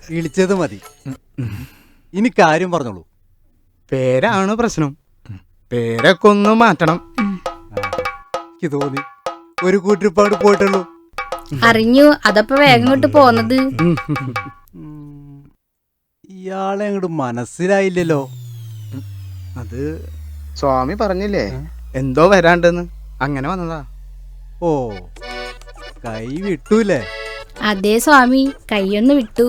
വിളിച്ചത് മതി, ഇനി കാര്യം പറഞ്ഞോളൂ. പേരാണ് പ്രശ്നം, പേരൊക്കെ ഒന്ന് മാറ്റണം. എനിക്ക് തോന്നി ഒരു കൂട്ടിരിപ്പാട് പോയിട്ടുള്ളൂ. അറിഞ്ഞു, അതപ്പോ വേഗം ഇങ്ങോട്ട് പോന്നത്. ഇയാളെ അങ്ങോട്ട് മനസ്സിലായില്ലല്ലോ. അത് സ്വാമി പറഞ്ഞില്ലേ എന്തോ വരാണ്ടെന്ന്, അങ്ങനെ വന്നതാ. ഓ, കൈ വിട്ടൂലേ? അതേ സ്വാമി, കൈയൊന്ന് വിട്ടു.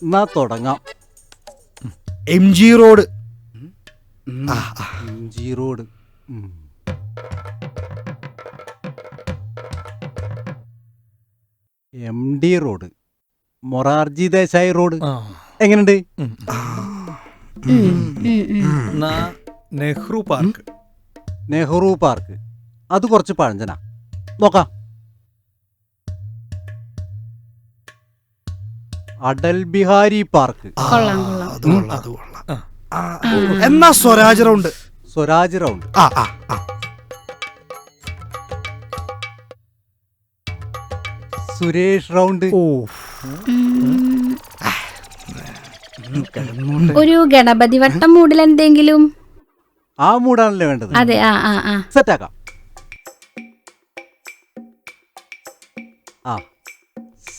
എന്നാ തുടങ്ങാം. MG road. MG road. MD road, Morarji Desai road. എങ്ങനെയുണ്ട്? നെഹ്റു പാർക്ക്. നെഹ്റു പാർക്ക് അത് കുറച്ച് പഴഞ്ചനാ, നോക്കാം. അടൽ ബിഹാരി പാർക്ക്. കൊള്ളാം കൊള്ളാം. എന്നാ Swaraj round. Swaraj round. Suresh round. ഒരു ഗണപതി വട്ടം മൂടിൽ എന്തെങ്കിലും. ആ മൂടാണല്ലേ വേണ്ടത്. അതെ, സെറ്റാക്കാം.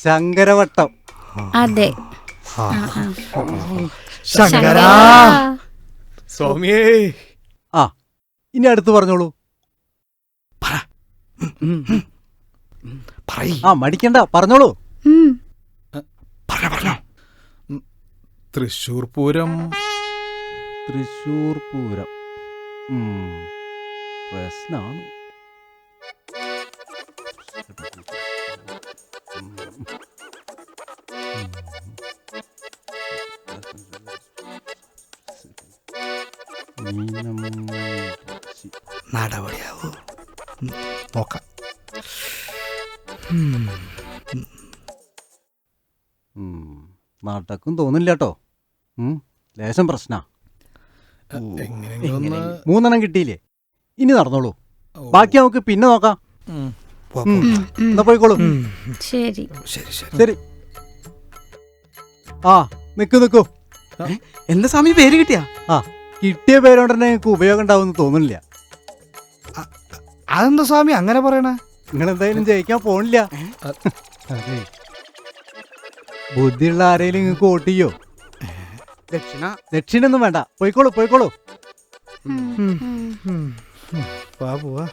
ശങ്കരവട്ടം. അതെ. സ്വാമിയേ. ഇനി അടുത്ത് പറഞ്ഞോളൂ. മടിക്കണ്ട, പറഞ്ഞോളൂ. തൃശൂർ പൂരം. തൃശൂർ പൂരം പ്രശ്നാണ്. നടപടിയാവൂ, നോക്കാം. നടക്കും തോന്നില്ല കേട്ടോ. ലേശം പ്രശ്ന. 3 കിട്ടിയില്ലേ? ഇനി നടന്നോളൂ, ബാക്കി നമുക്ക് പിന്നെ നോക്കാം. എന്നാ പോയിക്കോളൂ. ശരി ശരി. നിക്കൂ. എന്താ സ്വാമി പേര് കിട്ടിയാ? കിട്ടിയ പേരോണ്ട് തന്നെ നിങ്ങൾക്ക് ഉപയോഗം ഉണ്ടാവുമെന്ന് തോന്നുന്നില്ല. അതെന്താ സ്വാമി അങ്ങനെ പറയണേ? നിങ്ങളെന്തായാലും ജയിക്കാൻ പോണില്ല. അതെ, ബുദ്ധിയുള്ള ആരെങ്കിലും നിങ്ങൾക്ക് വോട്ട് ചെയ്യോ? ദക്ഷിണൊന്നും വേണ്ട, പോയിക്കോളൂ. പോവാ.